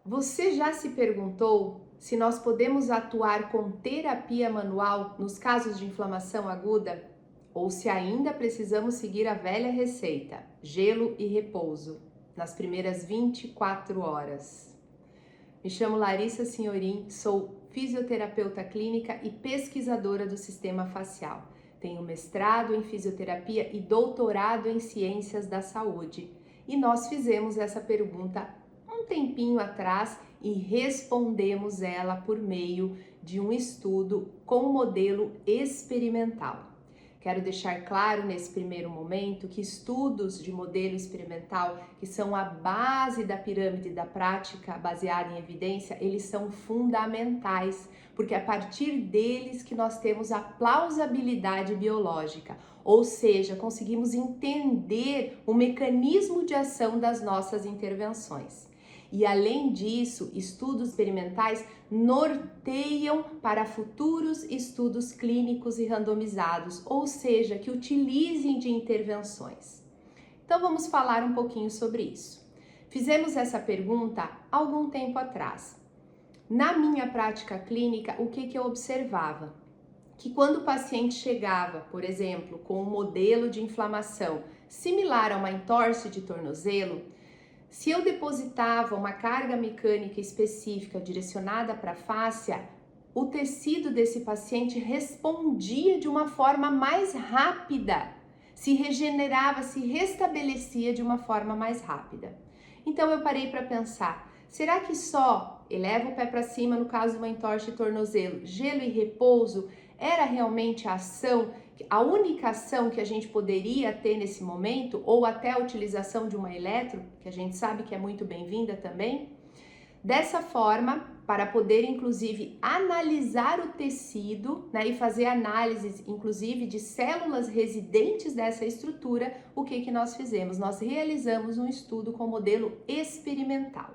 Você já se perguntou se nós podemos atuar com terapia manual nos casos de inflamação aguda? Ou se ainda precisamos seguir a velha receita, gelo e repouso, nas primeiras 24 horas? Me chamo Larissa Senhorim, sou fisioterapeuta clínica e pesquisadora do sistema facial. Tenho mestrado em fisioterapia e doutorado em ciências da saúde. E nós fizemos essa pergunta um tempinho atrás e respondemos ela por meio de um estudo com modelo experimental. Quero deixar claro nesse primeiro momento que estudos de modelo experimental, que são a base da pirâmide da prática baseada em evidência, eles são fundamentais, porque é a partir deles que nós temos a plausibilidade biológica, ou seja, conseguimos entender o mecanismo de ação das nossas intervenções. E além disso, estudos experimentais norteiam para futuros estudos clínicos e randomizados, ou seja, que utilizem de intervenções. Então vamos falar um pouquinho sobre isso. Fizemos essa pergunta há algum tempo atrás. Na minha prática clínica, o que eu observava? Que quando o paciente chegava, por exemplo, com um modelo de inflamação similar a uma entorse de tornozelo, se eu depositava uma carga mecânica específica direcionada para a fáscia, o tecido desse paciente respondia de uma forma mais rápida, se regenerava, se restabelecia de uma forma mais rápida. Então eu parei para pensar, será que só eleva o pé para cima no caso de uma entorse de tornozelo, gelo e repouso era realmente a ação, a única ação que a gente poderia ter nesse momento, ou até a utilização de uma eletro, que a gente sabe que é muito bem-vinda também? Dessa forma, para poder inclusive analisar o tecido, né, e fazer análises inclusive de células residentes dessa estrutura, o que nós fizemos? Nós realizamos um estudo com modelo experimental.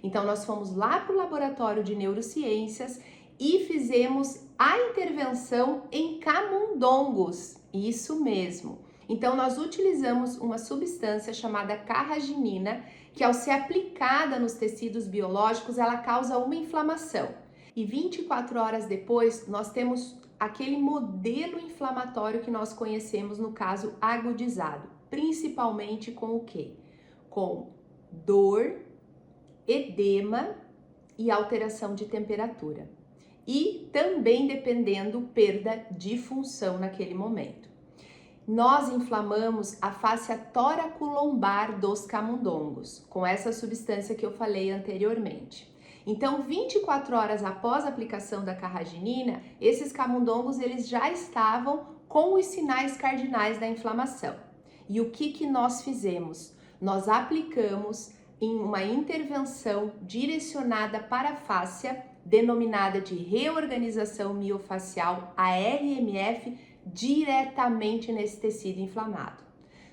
Então nós fomos lá para o laboratório de neurociências e fizemos a intervenção em camundongos, isso mesmo. Então nós utilizamos uma substância chamada carraginina, que ao ser aplicada nos tecidos biológicos, ela causa uma inflamação. E 24 horas depois, nós temos aquele modelo inflamatório que nós conhecemos no caso agudizado, principalmente com o quê? Com dor, edema e alteração de temperatura. E também dependendo perda de função naquele momento. Nós inflamamos a fáscia toracolombar dos camundongos com essa substância que eu falei anteriormente. Então, 24 horas após a aplicação da carraginina, esses camundongos eles já estavam com os sinais cardinais da inflamação. E o que nós fizemos? Nós aplicamos em uma intervenção direcionada para a fáscia, denominada de reorganização miofacial, a RMF, diretamente nesse tecido inflamado.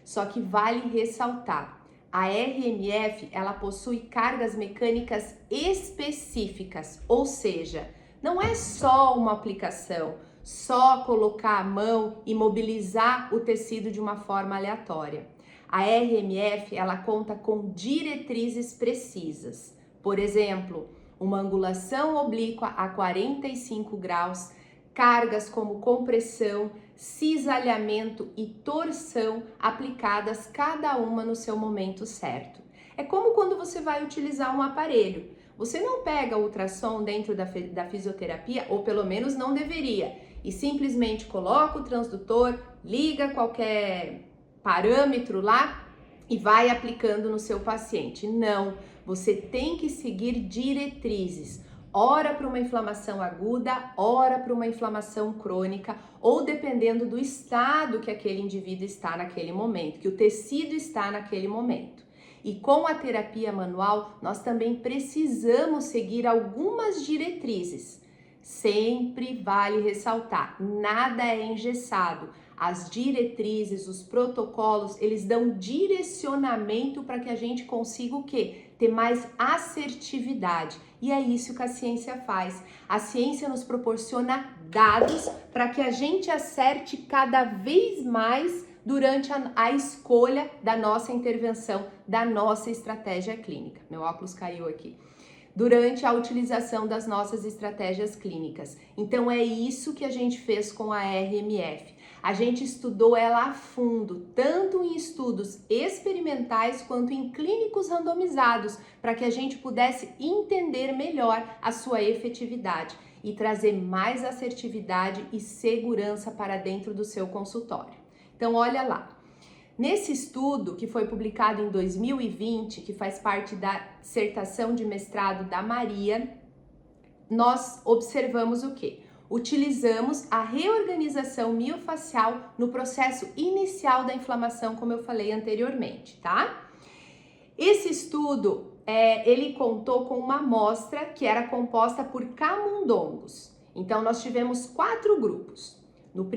Só que vale ressaltar, a RMF ela possui cargas mecânicas específicas, ou seja, não é só uma aplicação, só colocar a mão e mobilizar o tecido de uma forma aleatória. A RMF ela conta com diretrizes precisas, por exemplo, uma angulação oblíqua a 45 graus, cargas como compressão, cisalhamento e torção aplicadas cada uma no seu momento certo. É como quando você vai utilizar um aparelho. Você não pega ultrassom dentro da fisioterapia, ou pelo menos não deveria, e simplesmente coloca o transdutor, liga qualquer parâmetro lá e vai aplicando no seu paciente. Não, você tem que seguir diretrizes. Ora para uma inflamação aguda, ora para uma inflamação crônica, ou dependendo do estado que aquele indivíduo está naquele momento, que o tecido está naquele momento. E com a terapia manual, nós também precisamos seguir algumas diretrizes. Sempre vale ressaltar, nada é engessado. As diretrizes, os protocolos, eles dão direcionamento para que a gente consiga o quê? Ter mais assertividade. E é isso que a ciência faz. A ciência nos proporciona dados para que a gente acerte cada vez mais durante a escolha da nossa intervenção, da nossa estratégia clínica. Meu óculos caiu aqui. durante a utilização das nossas estratégias clínicas. Então é isso que a gente fez com a RMF. A gente estudou ela a fundo, tanto em estudos experimentais quanto em clínicos randomizados, para que a gente pudesse entender melhor a sua efetividade e trazer mais assertividade e segurança para dentro do seu consultório. Então olha lá. Nesse estudo, que foi publicado em 2020, que faz parte da dissertação de mestrado da Maria, nós observamos o quê? Utilizamos a reorganização miofacial no processo inicial da inflamação, como eu falei anteriormente, tá? Esse estudo, ele contou com uma amostra que era composta por camundongos. Então, nós tivemos 4 grupos. Nos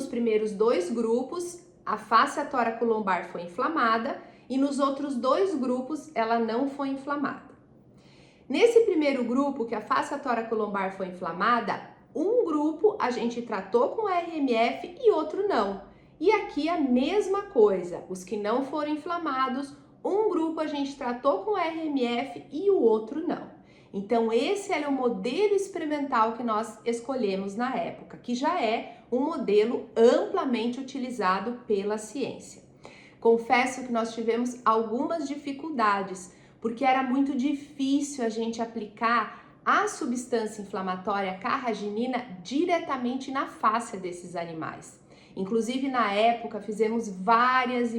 primeiros 2 grupos, a face toracolombar foi inflamada e nos outros 2 grupos ela não foi inflamada. Nesse primeiro grupo, que a face toracolombar foi inflamada, um grupo a gente tratou com RMF e outro não. E aqui a mesma coisa, os que não foram inflamados, um grupo a gente tratou com RMF e o outro não. Então esse era o modelo experimental que nós escolhemos na época, que já é um modelo amplamente utilizado pela ciência. Confesso que nós tivemos algumas dificuldades, porque era muito difícil a gente aplicar a substância inflamatória carraginina diretamente na face desses animais. Inclusive, na época, fizemos várias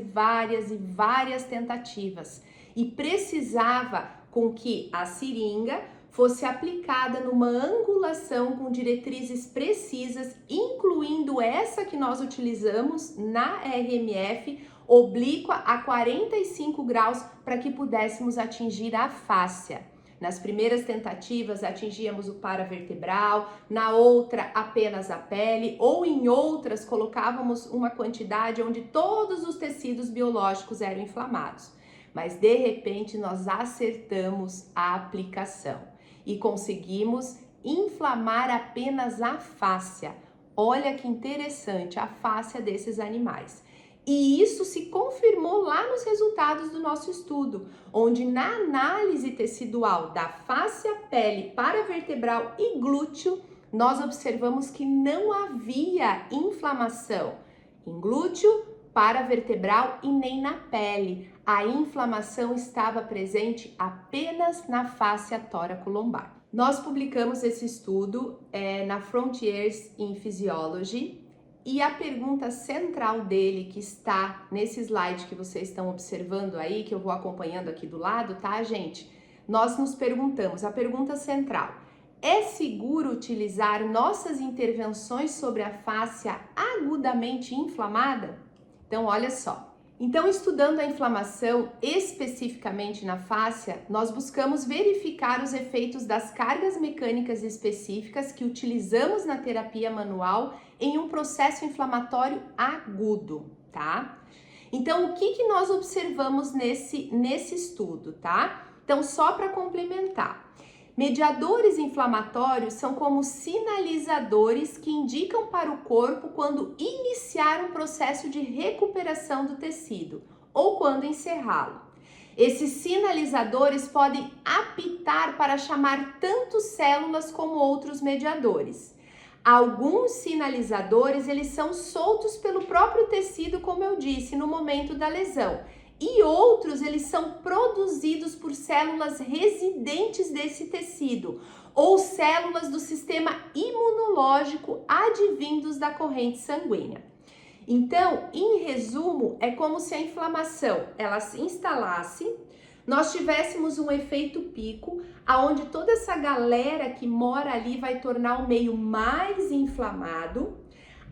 tentativas e precisava com que a seringa fosse aplicada numa angulação com diretrizes precisas, incluindo essa que nós utilizamos na RMF, oblíqua a 45 graus, para que pudéssemos atingir a fáscia. Nas primeiras tentativas atingíamos o paravertebral, na outra apenas a pele, ou em outras colocávamos uma quantidade onde todos os tecidos biológicos eram inflamados. Mas de repente nós acertamos a aplicação e conseguimos inflamar apenas a fáscia. Olha que interessante, a fáscia desses animais. E isso se confirmou lá nos resultados do nosso estudo, onde na análise tecidual da face, pele, paravertebral e glúteo, nós observamos que não havia inflamação em glúteo, paravertebral e nem na pele. A inflamação estava presente apenas na face toracolombar. Nós publicamos esse estudo na Frontiers in Physiology. E a pergunta central dele, que está nesse slide que vocês estão observando aí, que eu vou acompanhando aqui do lado, tá, gente? Nós nos perguntamos, a pergunta central: é seguro utilizar nossas intervenções sobre a face agudamente inflamada? Então, olha só. Então, estudando a inflamação especificamente na fáscia, nós buscamos verificar os efeitos das cargas mecânicas específicas que utilizamos na terapia manual em um processo inflamatório agudo, tá? Então, o que nós observamos nesse estudo, tá? Então, só para complementar. Mediadores inflamatórios são como sinalizadores que indicam para o corpo quando iniciar um processo de recuperação do tecido ou quando encerrá-lo. Esses sinalizadores podem apitar para chamar tanto células como outros mediadores. Alguns sinalizadores, eles são soltos pelo próprio tecido, como eu disse, no momento da lesão. E outros, eles são produzidos por células residentes desse tecido ou células do sistema imunológico advindos da corrente sanguínea. Então, em resumo, é como se a inflamação ela se instalasse, nós tivéssemos um efeito pico, aonde toda essa galera que mora ali vai tornar o meio mais inflamado.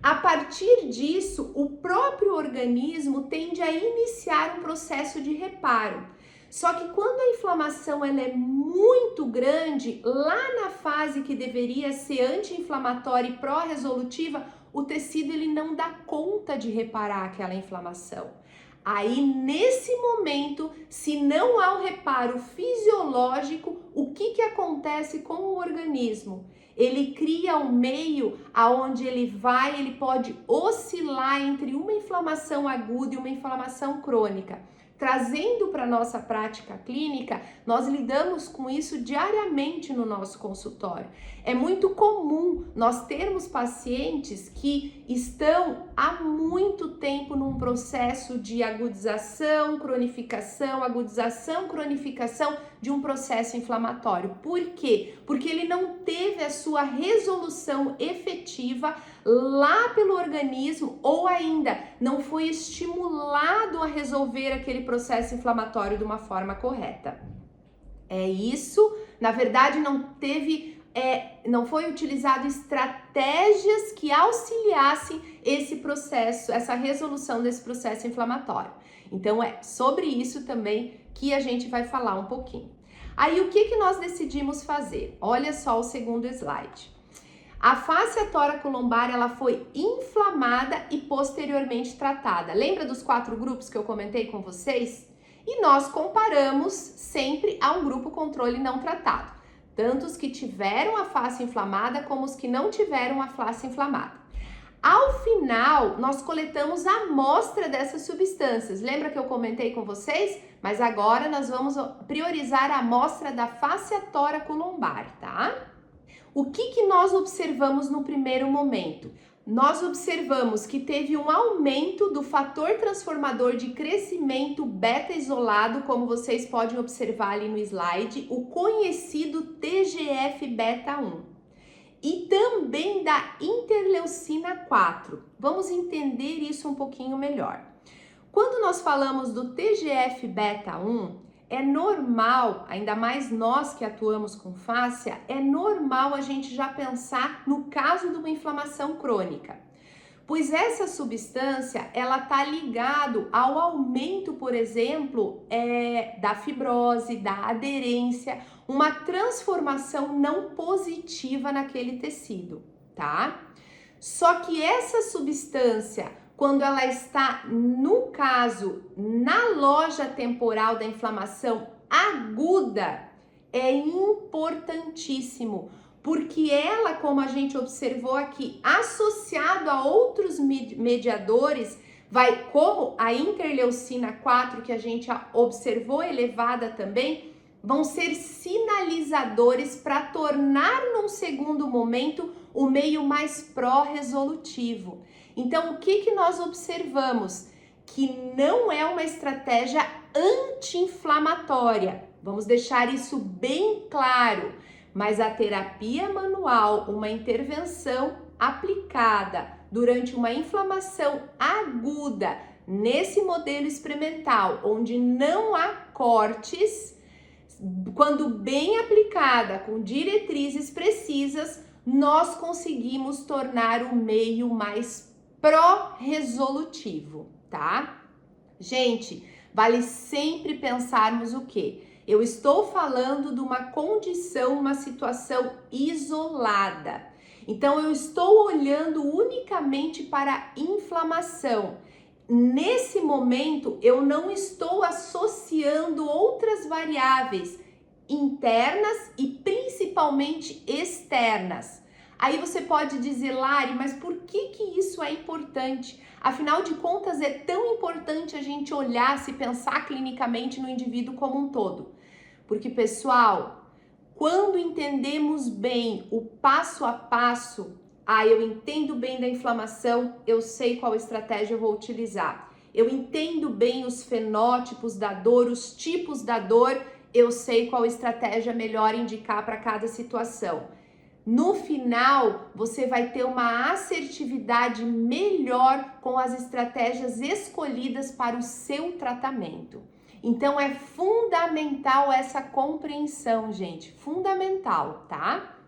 A partir disso, o próprio organismo tende a iniciar um processo de reparo. Só que quando a inflamação ela é muito grande, lá na fase que deveria ser anti-inflamatória e pró-resolutiva, o tecido ele não dá conta de reparar aquela inflamação. Aí, nesse momento, se não há o reparo fisiológico, o que acontece com o organismo? Ele cria um meio aonde ele pode oscilar entre uma inflamação aguda e uma inflamação crônica, trazendo para a nossa prática clínica, nós lidamos com isso diariamente no nosso consultório. É muito comum nós termos pacientes que estão há muito tempo num processo de agudização, cronificação de um processo inflamatório. Por quê? Porque ele não teve a sua resolução efetiva lá pelo organismo ou ainda não foi estimulado a resolver aquele processo inflamatório de uma forma correta. É isso, na verdade não foi utilizado estratégias que auxiliassem esse processo, essa resolução desse processo inflamatório. Então é sobre isso também que a gente vai falar um pouquinho. Aí o que nós decidimos fazer? Olha só o segundo slide. A fáscia tóraco-lombar, ela foi inflamada e posteriormente tratada. Lembra dos 4 grupos que eu comentei com vocês? E nós comparamos sempre a um grupo controle não tratado. Tanto os que tiveram a face inflamada como os que não tiveram a face inflamada. Ao final, nós coletamos a amostra dessas substâncias. Lembra que eu comentei com vocês? Mas agora nós vamos priorizar a amostra da fáscia tóraco-lombar, tá? O que nós observamos no primeiro momento? Nós observamos que teve um aumento do fator transformador de crescimento beta isolado, como vocês podem observar ali no slide, o conhecido TGF-beta1. E também da interleucina 4. Vamos entender isso um pouquinho melhor. Quando nós falamos do TGF-beta1, é normal, ainda mais nós que atuamos com fáscia, é normal a gente já pensar no caso de uma inflamação crônica. Pois essa substância, ela tá ligado ao aumento, por exemplo, da fibrose, da aderência, uma transformação não positiva naquele tecido, tá? Só que essa substância, quando ela está, no caso, na loja temporal da inflamação aguda, é importantíssimo, porque ela, como a gente observou aqui, associado a outros mediadores, vai, como a interleucina 4, que a gente observou elevada também, vão ser sinalizadores para tornar, num segundo momento, o meio mais pró-resolutivo. Então, o que nós observamos? Que não é uma estratégia anti-inflamatória. Vamos deixar isso bem claro. Mas a terapia manual, uma intervenção aplicada durante uma inflamação aguda, nesse modelo experimental, onde não há cortes, quando bem aplicada, com diretrizes precisas, nós conseguimos tornar o meio mais pró-resolutivo, tá? Gente, vale sempre pensarmos o quê? Eu estou falando de uma condição, uma situação isolada. Então, eu estou olhando unicamente para a inflamação. Nesse momento, eu não estou associando outras variáveis internas e principalmente externas. Aí você pode dizer, Lari, mas por que isso é importante? Afinal de contas, é tão importante a gente olhar, se pensar clinicamente no indivíduo como um todo. Porque, pessoal, quando entendemos bem o passo a passo, eu entendo bem da inflamação, eu sei qual estratégia eu vou utilizar. Eu entendo bem os fenótipos da dor, os tipos da dor, eu sei qual estratégia melhor indicar para cada situação. No final, você vai ter uma assertividade melhor com as estratégias escolhidas para o seu tratamento. Então, é fundamental essa compreensão, gente, fundamental, tá?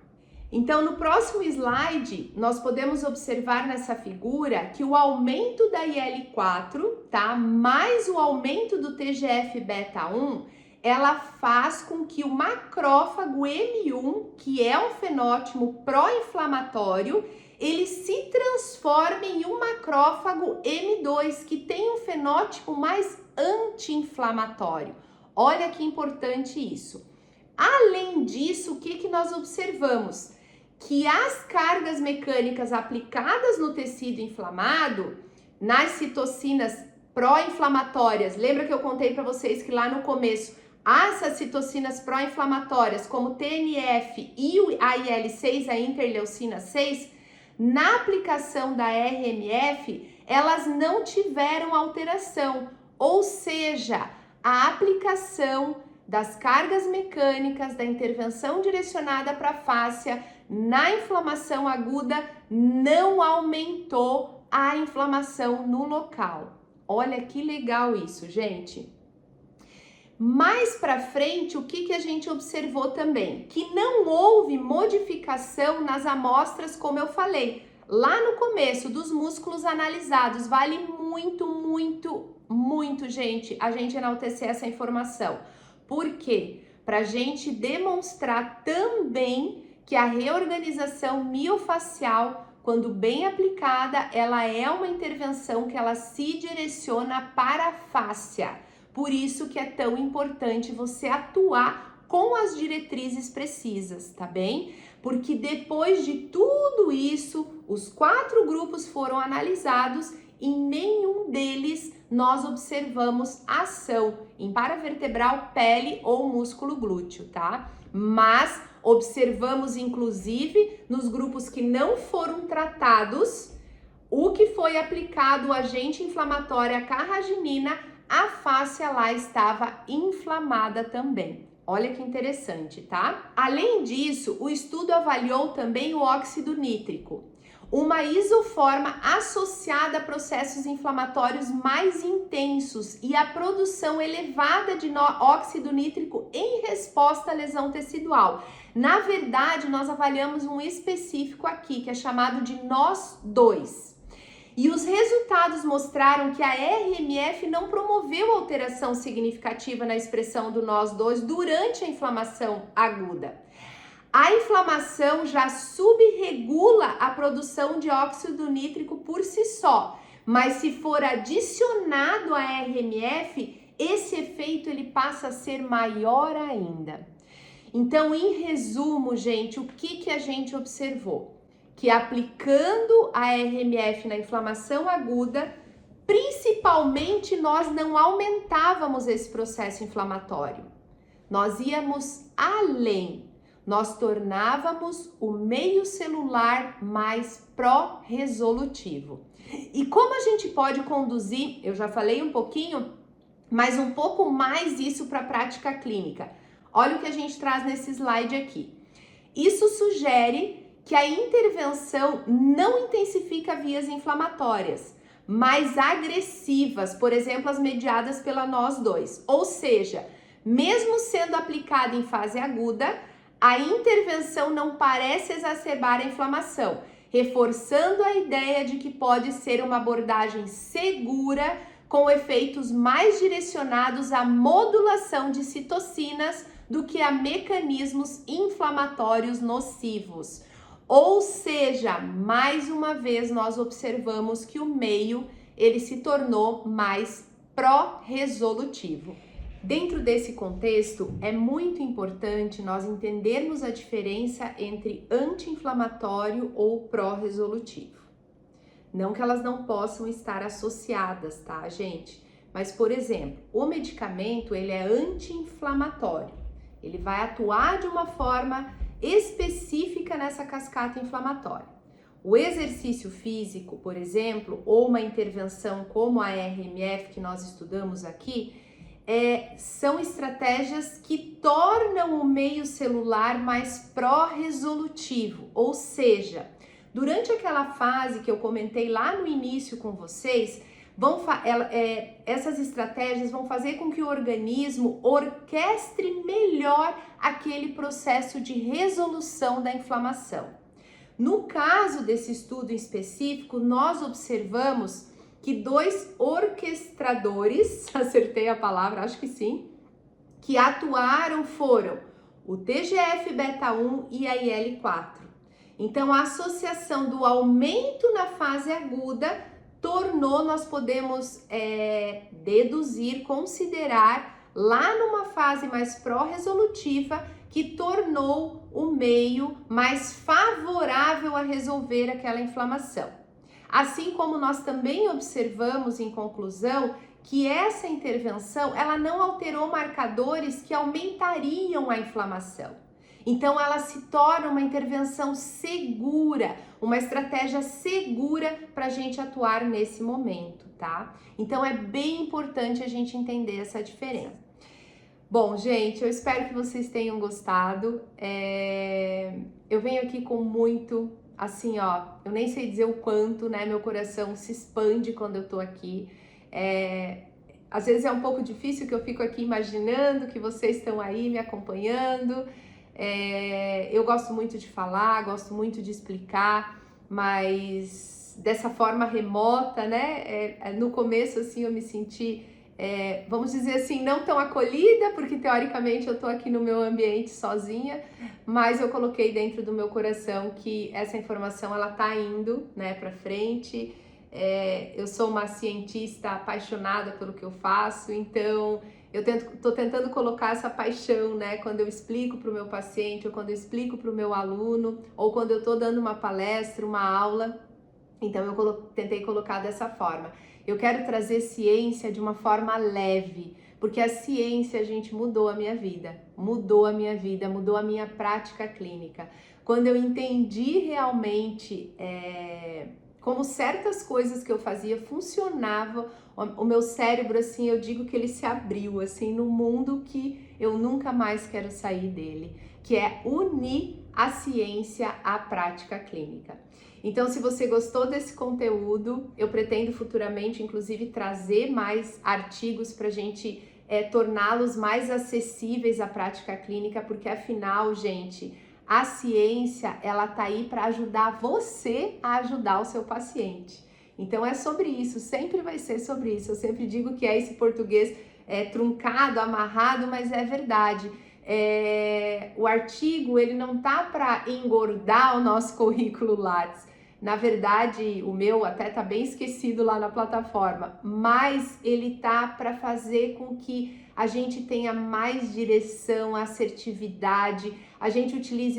Então, no próximo slide, nós podemos observar nessa figura que o aumento da IL-4, tá? Mais o aumento do TGF-beta1, ela faz com que o macrófago M1, que é um fenótipo pró-inflamatório, ele se transforme em um macrófago M2, que tem um fenótipo mais anti-inflamatório. Olha que importante isso. Além disso, o que nós observamos? Que as cargas mecânicas aplicadas no tecido inflamado, nas citocinas pró-inflamatórias. Lembra que eu contei para vocês que lá no começo essas citocinas pró-inflamatórias, como TNF e a IL-6, a interleucina 6, na aplicação da RMF, elas não tiveram alteração, ou seja, a aplicação das cargas mecânicas, da intervenção direcionada para a fáscia na inflamação aguda não aumentou a inflamação no local. Olha que legal isso, gente. Mais para frente, o que a gente observou também? Que não houve modificação nas amostras, como eu falei, lá no começo dos músculos analisados. Vale muito, muito, muito, gente, a gente enaltecer essa informação. Por quê? Para a gente demonstrar também que a reorganização miofacial, quando bem aplicada, ela é uma intervenção que ela se direciona para a fáscia. Por isso que é tão importante você atuar com as diretrizes precisas, tá bem? Porque depois de tudo isso, os 4 grupos foram analisados e nenhum deles nós observamos ação em paravertebral, pele ou músculo glúteo, tá? Mas observamos inclusive nos grupos que não foram tratados, o que foi aplicado o agente inflamatório, a carraginina, a fáscia lá estava inflamada também. Olha que interessante, tá? Além disso, o estudo avaliou também o óxido nítrico, uma isoforma associada a processos inflamatórios mais intensos e a produção elevada de óxido nítrico em resposta à lesão tecidual. Na verdade, nós avaliamos um específico aqui, que é chamado de NOS2. E os resultados mostraram que a RMF não promoveu alteração significativa na expressão do NOS2 durante a inflamação aguda. A inflamação já subregula a produção de óxido nítrico por si só, mas se for adicionado a RMF, esse efeito ele passa a ser maior ainda. Então, em resumo, gente, o que a gente observou? Que aplicando a RMF na inflamação aguda, principalmente nós não aumentávamos esse processo inflamatório. Nós íamos além, nós tornávamos o meio celular mais pró-resolutivo. E como a gente pode conduzir, eu já falei um pouquinho, mas um pouco mais isso para a prática clínica. Olha o que a gente traz nesse slide aqui. Isso sugere que a intervenção não intensifica vias inflamatórias, mas agressivas, por exemplo, as mediadas pela NOS2. Ou seja, mesmo sendo aplicada em fase aguda, a intervenção não parece exacerbar a inflamação, reforçando a ideia de que pode ser uma abordagem segura com efeitos mais direcionados à modulação de citocinas do que a mecanismos inflamatórios nocivos. Ou seja, mais uma vez nós observamos que o meio ele se tornou mais pró-resolutivo. Dentro desse contexto, é muito importante nós entendermos a diferença entre anti-inflamatório ou pró-resolutivo. Não que elas não possam estar associadas, tá, gente? Mas, por exemplo, o medicamento, ele é anti-inflamatório. Ele vai atuar de uma forma específica nessa cascata inflamatória. O exercício físico, por exemplo, ou uma intervenção como a RMF que nós estudamos aqui, são estratégias que tornam o meio celular mais pró-resolutivo, ou seja, durante aquela fase que eu comentei lá no início com vocês, essas estratégias vão fazer com que o organismo orquestre melhor aquele processo de resolução da inflamação. No caso desse estudo em específico, nós observamos que 2 orquestradores, acertei a palavra, acho que sim, que atuaram foram o TGF-beta1 e a IL-4. Então, a associação do aumento na fase aguda nós podemos deduzir, considerar lá numa fase mais pró-resolutiva que tornou o meio mais favorável a resolver aquela inflamação. Assim como nós também observamos, em conclusão, que essa intervenção ela não alterou marcadores que aumentariam a inflamação. Então ela se torna uma intervenção segura, uma estratégia segura para a gente atuar nesse momento, tá? Então é bem importante a gente entender essa diferença. Bom, gente, eu espero que vocês tenham gostado. Eu venho aqui com muito, assim, ó, eu nem sei dizer o quanto, né? Meu coração se expande quando eu tô aqui. Às vezes é um pouco difícil que eu fico aqui imaginando que vocês estão aí me acompanhando. Eu gosto muito de falar, gosto muito de explicar, mas dessa forma remota, né? No começo, assim, eu me senti, vamos dizer assim, não tão acolhida, porque teoricamente eu tô aqui no meu ambiente sozinha, mas eu coloquei dentro do meu coração que essa informação, ela tá indo, né, pra frente. Eu sou uma cientista apaixonada pelo que eu faço, então tô tentando colocar essa paixão, né, quando eu explico para o meu paciente, ou quando eu explico para o meu aluno, ou quando eu tô dando uma palestra, uma aula. Então eu tentei colocar dessa forma. Eu quero trazer ciência de uma forma leve, porque a ciência, gente, mudou a minha vida, mudou a minha vida, mudou a minha prática clínica. Quando eu entendi realmente como certas coisas que eu fazia funcionavam, o meu cérebro, assim, eu digo que ele se abriu, assim, no mundo que eu nunca mais quero sair dele, que é unir a ciência à prática clínica. Então, se você gostou desse conteúdo, eu pretendo futuramente, inclusive, trazer mais artigos para a gente torná-los mais acessíveis à prática clínica, porque afinal, gente, a ciência, ela tá aí para ajudar você a ajudar o seu paciente. Então é sobre isso, sempre vai ser sobre isso. Eu sempre digo que é esse português truncado, amarrado, mas é verdade. O artigo, ele não tá para engordar o nosso currículo Lattes. Na verdade, o meu até tá bem esquecido lá na plataforma, mas ele tá para fazer com que a gente tenha mais direção, assertividade, a gente utilize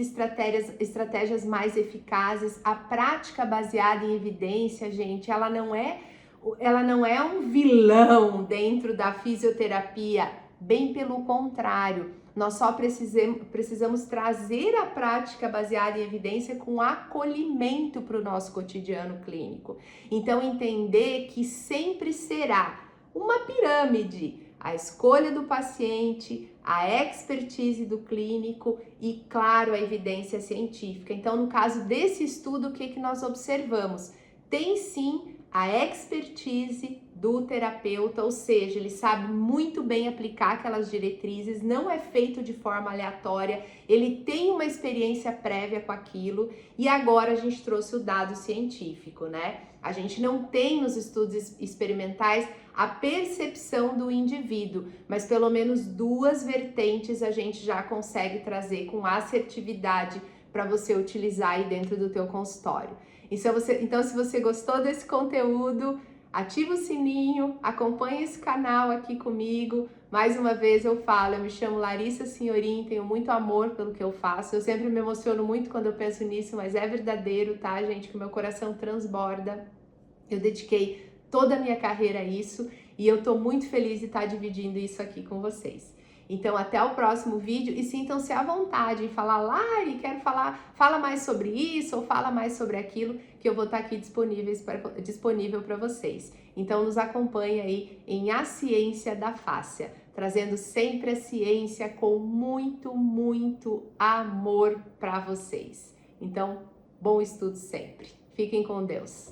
estratégias mais eficazes. A prática baseada em evidência, gente, ela não é um vilão dentro da fisioterapia, bem pelo contrário. Nós só precisamos trazer a prática baseada em evidência com acolhimento para o nosso cotidiano clínico. Então, entender que sempre será uma pirâmide: a escolha do paciente, a expertise do clínico e, claro, a evidência científica. Então, no caso desse estudo, o que nós observamos? Tem sim a expertise do terapeuta, ou seja, ele sabe muito bem aplicar aquelas diretrizes, não é feito de forma aleatória, ele tem uma experiência prévia com aquilo, e agora a gente trouxe o dado científico, né? A gente não tem nos estudos experimentais a percepção do indivíduo, mas pelo menos duas vertentes a gente já consegue trazer com assertividade para você utilizar aí dentro do teu consultório. Então, se você gostou desse conteúdo, ativa o sininho, acompanha esse canal aqui comigo. Mais uma vez eu falo, eu me chamo Larissa Senhorim, tenho muito amor pelo que eu faço. Eu sempre me emociono muito quando eu penso nisso, mas é verdadeiro, tá, gente? Que o meu coração transborda. Eu dediquei toda a minha carreira a isso e eu tô muito feliz de estar dividindo isso aqui com vocês. Então, até o próximo vídeo e sintam-se à vontade em falar: Lari, quero falar, fala mais sobre isso ou fala mais sobre aquilo, que eu vou estar aqui disponível para vocês. Então, nos acompanhe aí em A Ciência da Fáscia, trazendo sempre a ciência com muito, muito amor para vocês. Então, bom estudo sempre. Fiquem com Deus.